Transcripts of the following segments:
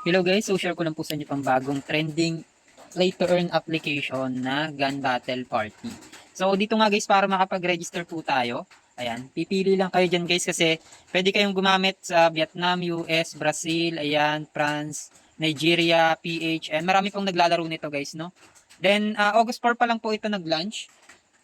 Hello guys, so share ko lang po sa inyo pang bagong trending play to earn application na Gun Battle Party. So dito nga guys, para makapag-register po tayo, ayan, pipili lang kayo dyan guys kasi pwede kayong gumamit sa Vietnam, US, Brazil, ayan, France, Nigeria, PH, and marami pong naglalaro nito guys, no? Then August 4 pa lang po ito nag-launch.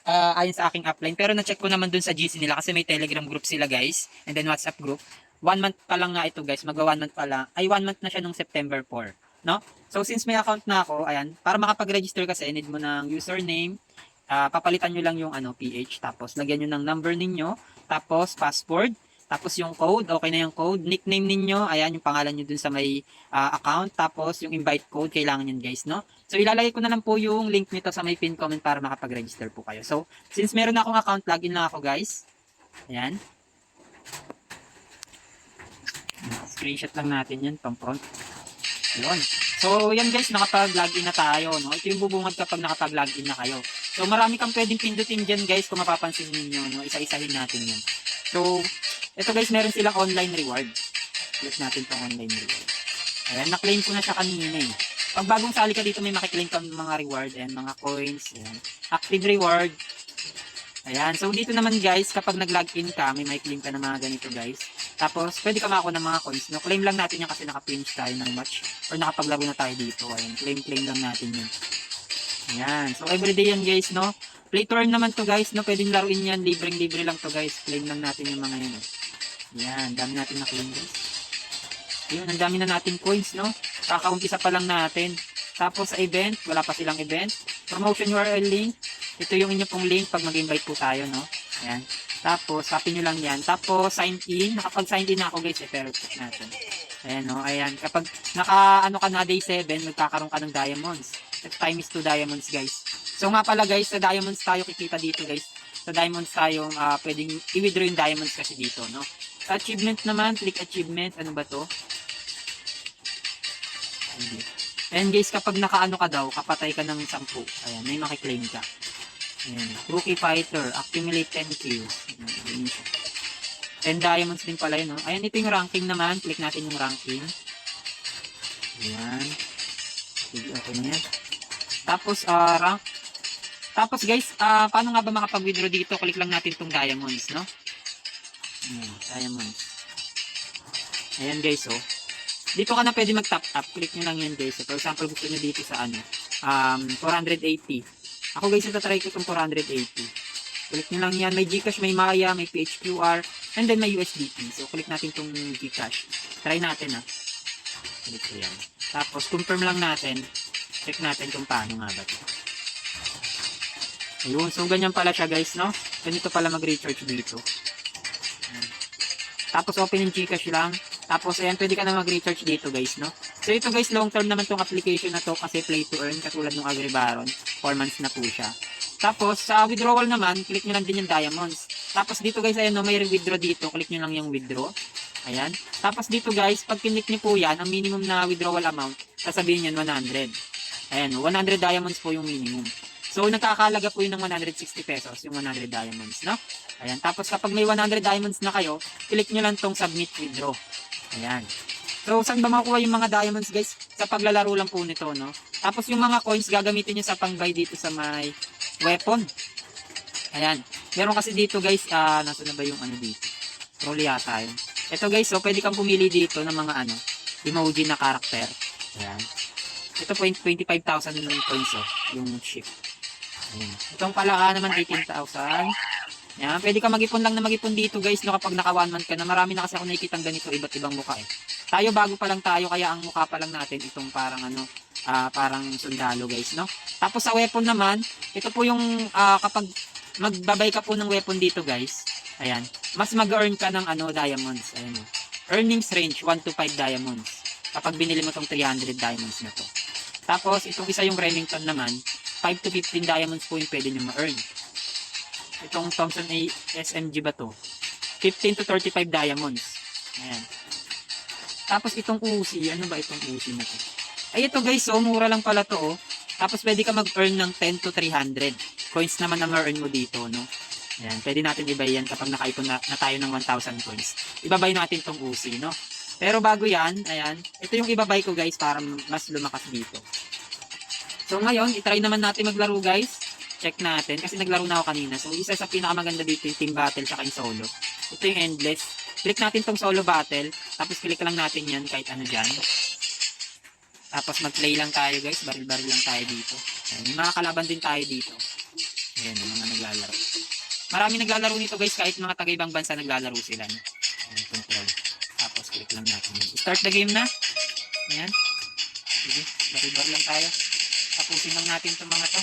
Ayon sa aking upline. Pero na-check ko naman dun sa GC nila kasi may Telegram group sila guys. And then WhatsApp group. 1 month pa lang nga ito guys. Magwa 1 month pa lang. Ay 1 month na siya nung September 4. No? So since may account na ako, ayan, para makapag-register kasi need mo ng username. Papalitan nyo lang yung PH. Tapos lagyan nyo ng number ninyo. Tapos password. Tapos yung code, okay na yung code. Nickname ninyo, ayan yung pangalan nyo dun sa may account. Tapos yung invite code, kailangan yun guys, no? So ilalagay ko na lang po yung link nito sa may pin comment para makapag-register po kayo. So since meron na akong account, login na ako guys. Ayan. Screenshot lang natin yan, pang front. Yun. So yan guys, nakapag-login na tayo, no? Ito yung bubungad kapag nakapag-login na kayo. So marami kang pwedeng pindutin dyan guys kung mapapansin ninyo, no? Isa-isahin natin yun. So ito guys, meron silang online reward. Click natin tong online reward. Ayan, na-claim ko na siya kanina eh. Pag bagong sali ka dito, may makiklaim ka mga reward and mga coins. Ayan. Active reward. Ayan, so dito naman guys, kapag nag-login ka, may claim ka na mga ganito guys. Tapos, pwede ka makakuha ng mga coins. No? Claim lang natin yan kasi naka-finish tayo ng match. Or nakapaglaro na tayo dito. Ayan, claim lang natin yun. Ayan, so everyday yan guys, no? Play to earn naman to guys, no? Pwedeng laruin yan, libreng-libre lang to guys. Claim lang natin yung mga yun. Ayan, dami natin na claim guys. Yun, ang dami na natin coins, no? Kakaumpisa pa lang natin. Tapos sa event, wala pa silang event. Promotion URL link. Ito yung inyo pong link pag mag-invite po tayo, no? Ayan. Tapos, copy nyo lang yan. Tapos, sign in. Nakapag-sign in na ako guys, pero check natin. Ayan, no? Ayan. Kapag naka-ano ka na day 7, magkakaroon ka ng diamonds. At time is 2 diamonds, guys. So nga pala guys, sa diamonds tayo kikita dito guys. Sa diamonds tayo, pwedeng i-withdraw yung diamonds kasi dito, no? Sa achievement naman, click achievement. Ano ba to? And guys, kapag nakaano ka daw, kapatay ka ng 10. Ayan, may makiklaim ka. Ayan, rookie fighter, accumulate 10 kills. 10 diamonds din pala yun, no? Ayan, ito yung ranking naman. Click natin yung ranking. Ayan. Okay na yan. Tapos, rank. Tapos guys, paano nga ba makapag-withdraw dito? Click lang natin itong diamonds, no? Ayan, diamonds. Ayan guys, oh. Dito ka na pwede mag-top up. Click nyo lang yan guys. For example, gusto nyo dito sa 480. Ako guys, natatry ko itong 480. Click nyo lang yan. May Gcash, may Maya, may PHQR, and then may USDT. So, click natin itong Gcash. Try natin Click ko yan. Tapos, confirm lang natin. Check natin kung paano nga ba ito. Ayun. So, ganyan pala siya guys, no? Ganito pala mag-recharge dito. Tapos, open yung Gcash lang. Tapos, ayan, pwede ka na mag-recharge dito, guys, no? So, ito, guys, long-term naman tong application na to kasi play to earn, katulad ng AgriBaron. 4 months na po siya. Tapos, sa withdrawal naman, click nyo lang din yung diamonds. Tapos, dito, guys, ayan, no, may withdraw dito. Click nyo lang yung withdraw. Ayan. Tapos, dito, guys, pag click nyo po yan, ang minimum na withdrawal amount, sasabihin yan, 100. Ayan, 100 diamonds po yung minimum. So, nagkakalaga po yun ng 160 pesos, yung 100 diamonds, no? Ayan. Tapos, kapag may 100 diamonds na kayo, click nyo lang tong submit withdraw. Ayan. So, saan ba makuha yung mga diamonds, guys? Sa paglalaro lang po nito, no? Tapos, yung mga coins, gagamitin nyo sa pang-buy dito sa may weapon. Ayan. Meron kasi dito, guys, nasa na ba yung dito? Trolley yata yun. Ito, guys, so, pwede kang pumili dito ng mga, emoji na karakter. Ayan. Ito po yung 25,000 coins, yung ship. Ayan. Itong palaka naman, 18,000. Yan, pwede ka mag-ipon lang na mag-ipon dito guys, no, kapag naka 1 month ka na. Marami na kasi ako nakikitang ganito, iba't ibang mukha eh. Tayo bago pa lang tayo, kaya ang mukha pa lang natin itong parang parang sundalo guys, no. Tapos sa weapon naman, ito po yung kapag magbabay ka po ng weapon dito guys, ayan, mas mag-earn ka ng diamonds. Ayan, earnings range 1 to 5 diamonds kapag binili mo tong 300 diamonds na to. Tapos itong isa yung Remington naman, 5 to 15 diamonds po yung pwede nyo ma-earn. Itong Thompson SMG ba to? 15 to 35 diamonds. Ayan. Tapos itong Uzi. Ano ba itong Uzi na to? Ay ito guys, so mura lang pala to Tapos pwede ka mag-earn ng 10 to 300. Coins naman ang ma-earn mo dito, no? Ayan. Pwede natin ibay yan kapag nakaipon na tayo ng 1,000 coins. Ibabay natin itong Uzi, no? Pero bago yan, ayan, ito yung ibabay ko guys para mas lumakas dito. So ngayon, itry naman natin maglaro guys. Check natin kasi naglaro na ako kanina. So isa sa pinakamaganda dito yung team battle tsaka yung solo. Ito yung endless. Click natin tong solo battle. Tapos click lang natin yan kahit ano dyan. Tapos mag-play lang tayo guys. Baril-baril lang tayo dito. Ayan, may mga kalaban din tayo dito. Ayan, yung mga naglalaro. Marami naglalaro nito guys kahit mga taga-ibang bansa naglalaro sila. No? Ayan, control. Tapos click lang natin yun. Start the game na. Ayan. Sige, baril-baril lang tayo. Tapusin lang natin itong mga to.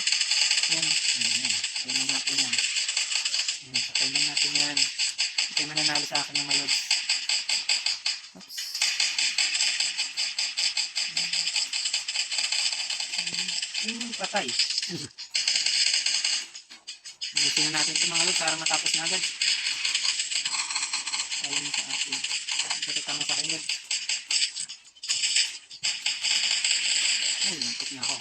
Ayan. Ayan. Ayan lang natin yan. Ayan. Patay lang natin yan. Ito yung mananalo sa akin ng malos. Oops. Patay. Gusto na natin itong mga malos para matapos na agad. Ayan sa akin. Ito tama sa akin. Ay, nantok na ako.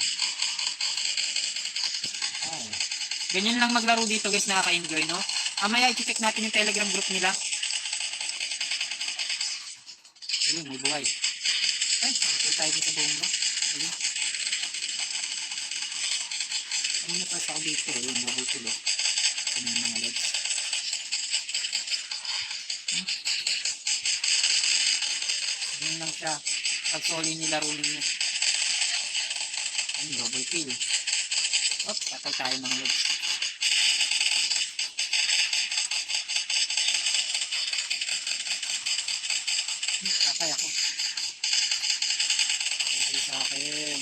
Ay. Ganyan lang maglaro dito guys, nakaka-enjoy, no? Amaya, i-check natin yung Telegram group nila. Ayun, may buhay. Ay, ito tayo dito bomba. Ayun. Ano na pa ako dito? Ayun, double kill. Ito na yung mga legs. Ayun lang siya. Pag soli nila ruling niya. Ayun, double kill. Oops, patay tayo mga legs. Patay ako. Patay sa akin.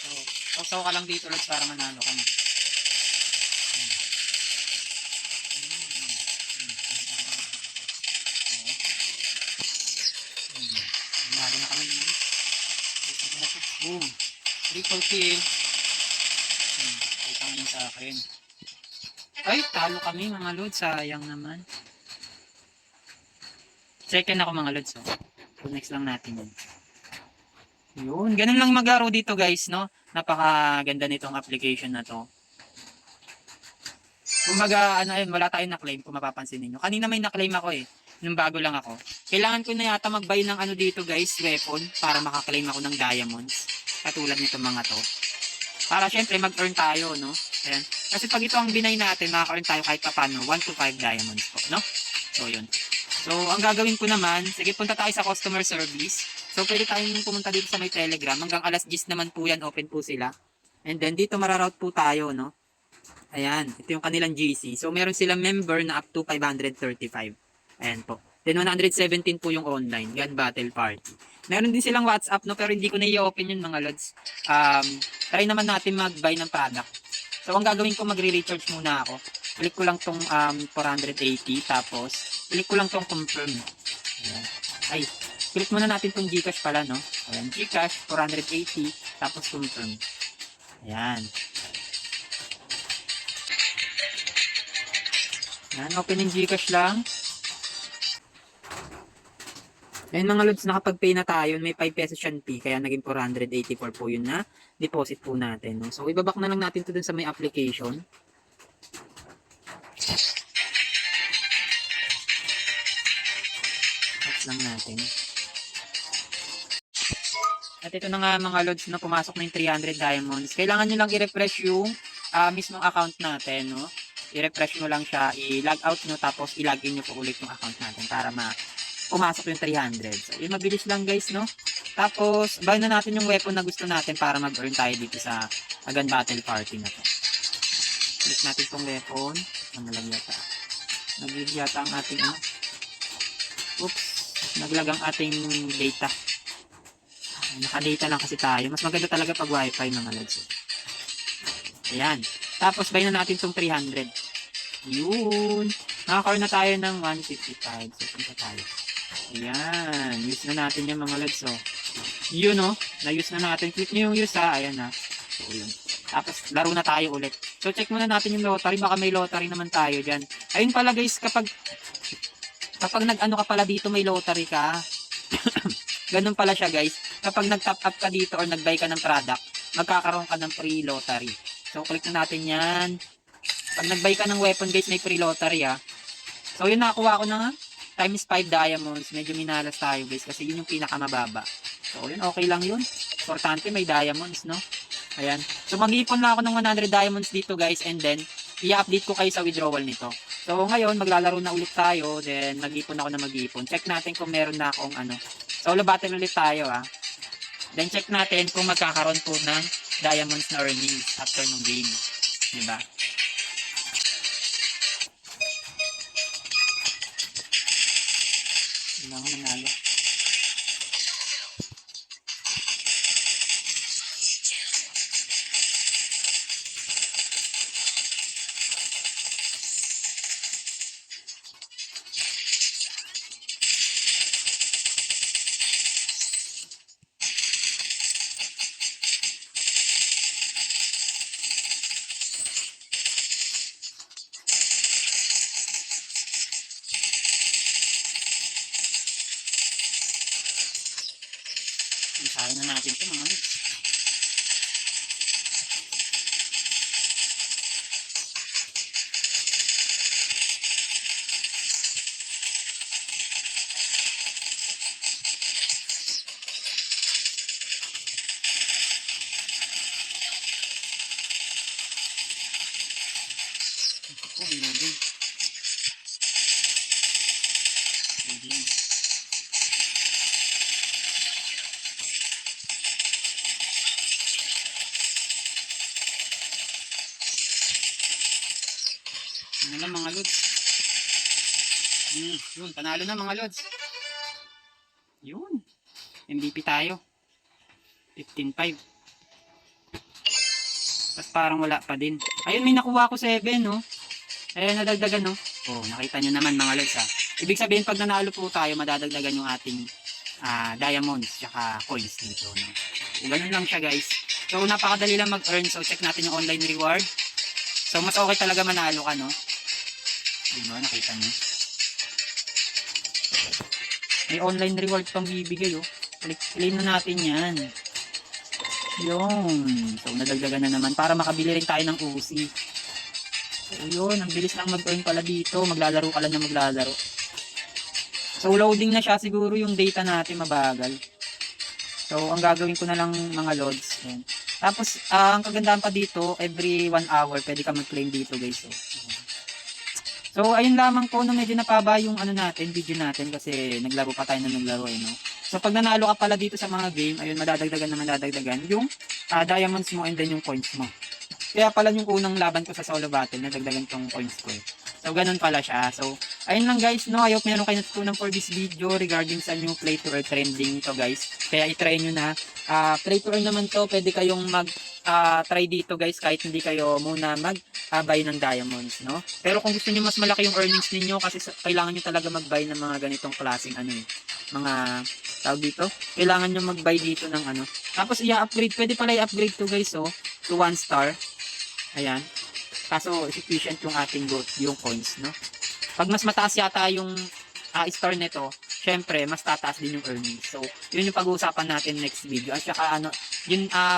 So, sausaw ka lang dito ulit para manalo ka na. Manalo na kami. Boom. Triple kill. Ay, tangin sa akin. Ay, talo kami mga lods. Sayang naman. Second ako mga lods. So, next lang natin yun. Yun. Ganun lang maglaro dito guys, no? Napakaganda nitong application na to. Kumbaga, ano, wala tayong na-claim kung mapapansin niyo. Kanina may na-claim ako eh. Nung bago lang ako. Kailangan ko na yata mag-buy ng ano dito guys, weapon, para makaklaim ako ng diamonds. Katulad nito mga to. Para syempre mag-earn tayo, no? Ayan. Kasi pag ito ang binay natin, makaka-earn tayo kahit papano, 1 to 5 diamonds po, no? So, yun. So, ang gagawin ko naman, sige, punta tayo sa customer service. So, pwede tayong pumunta dito sa may Telegram. Hanggang alas 10 naman po yan, open po sila. And then, dito mararoute po tayo, no? Ayan, ito yung kanilang GC. So, meron silang member na up to 535. Ayan po. Then, 117 po yung online. Gun Battle Party. Meron din silang WhatsApp, no? Pero hindi ko na i-open yun, mga lods. Try naman natin mag-buy ng product. So, ang gagawin ko, magre-recharge muna ako. Click ko lang tong 480. Tapos, click ko lang tong confirm. Ayan. Ay, click muna natin tong Gcash pala, no? Ayan, Gcash, 480. Tapos, confirm. Ayan. Ayan, open yung Gcash lang. Ayan mga lods, nakapag-pay na tayo. May 5 pesos yan fee. Kaya naging 484 po yun na deposit po natin. No? So, ibabak na lang natin to dun sa may application. Tapos lang natin. At ito na nga mga lods, no, pumasok na yung 300 diamonds. Kailangan nyo lang i-refresh yung mismong account natin. No? I-refresh nyo lang siya, i-log out nyo, tapos i-login nyo po ulit yung account natin para pumasok yung 300. So, yun, mabilis lang guys, no? Tapos, buy na natin yung weapon na gusto natin para mag-earn tayo dito sa Gun Battle Party na to. Click natin tong weapon. Ano lang yata? Nag-give yata ang ating, ano? Oops. Naglag ang ating data. Naka-data lang kasi tayo. Mas maganda talaga pag wifi mga lods. Ayan. Tapos, buy na natin tong 300. Yun. Nakaka-earn na tayo ng 155. So, punta tayo. Ayan. Use na natin yung mga lods. So, yun o. Na-use na natin. Click nyo yung use ha. Ayan ha. So, yun. Tapos, laro na tayo ulit. So, check muna natin yung lottery. Baka may lottery naman tayo dyan. Ayun pala guys, kapag nag-ano ka pala dito, may lottery ka. Ganun pala siya guys. Kapag nag-top up ka dito or nag-buy ka ng product, magkakaroon ka ng free lottery. So, click na natin yan. Pag nag-buy ka ng weapon guys, may free lottery ha. So, yun nakakuha ko na times 5 diamonds. Medyo minalas tayo guys kasi yun yung pinakamababa. So, yun, okay lang yun. Importante may diamonds, no? Ayan. So, mag-iipon na ako ng 100 diamonds dito guys and then, i-update ko kayo sa withdrawal nito. So, ngayon, maglalaro na ulit tayo. Then, mag-ipon ako na mag-ipon. Check natin kung meron na akong solo battle ulit tayo, Then, check natin kung magkakaroon po ng diamonds na earnings after ng game. Diba? Hindi ako nanalo. Isahin na natin ito mga lods. Ito po, loading. Loading. Ano na mga lods? Yun, panalo na mga lods. Yun. MVP tayo. 15-5. Tapos parang wala pa din. Ayun, may nakuha ko 7, no? Ayun, nadagdagan, no? Oh, nakita nyo naman mga lods, Ibig sabihin, pag nanalo po tayo, madadagdagan yung ating diamonds tsaka coins dito, no? So, ganun lang siya, guys. So, napakadali lang mag-earn. So, check natin yung online reward. So, mas okay talaga manalo ka, no? Diba? Nakita nyo? May online reward pang bibigay, oh. Claim na natin yan. Yun. So, nadagdagan na naman para makabili rin tayo ng Uzi. So, yun. Ang bilis lang mag-earn pala dito. Maglalaro ka lang na maglalaro. So, loading na siya. Siguro yung data natin mabagal. So, ang gagawin ko na lang mga loads. Yan. Tapos, ang kagandahan pa dito, every 1 hour, pwede ka mag-claim dito, guys. So, ayun lamang po, no, medyo napaba yung video natin kasi naglaro pa tayo na naglaro, no? So, pag nanalo ka pala dito sa mga game, ayun, madadagdagan yung diamonds mo and then yung coins mo. Kaya pala yung unang laban ko sa solo battle, nadagdagan tong coins ko. So, ganun pala siya. So, ayun lang guys, no? I hope meron kayo natutunan for this video regarding sa new play to earn trending to guys. Kaya itry nyo na. Play to earn naman to, pwede kayong try dito guys kahit hindi kayo muna mag-buy ng diamonds, no? Pero kung gusto niyo mas malaki yung earnings ninyo kasi kailangan niyo talaga mag-buy ng mga ganitong klaseng mga tawag dito. Kailangan niyo mag-buy dito ng Tapos i-upgrade, pwede pala i-upgrade to guys, to 1 star. Ayan. Kaso sufficient yung ating yung coins, no? Pag mas mataas yata yung star nito, syempre mas tataas din yung earnings. So, yun yung pag-uusapan natin next video. At saka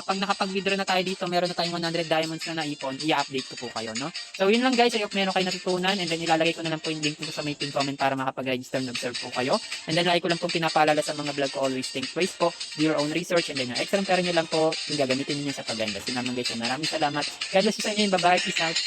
pag nakapag-withdraw na tayo dito, meron na tayong 100 diamonds na naipon, i-update ko po kayo, no? So, yun lang guys. I hope meron kayo natutunan and then ilalagay ko na lang po yung link ko sa may pin comment para makapag-register and observe po kayo. And then, like ko lang pong pinapaalala sa mga vlog ko, always think twice po, do your own research and then yung extra pera nyo lang po, yung gagamitin niyo sa paganda. So, naman guys, maraming salamat. God bless you sa inyo. Bye-bye. Peace out.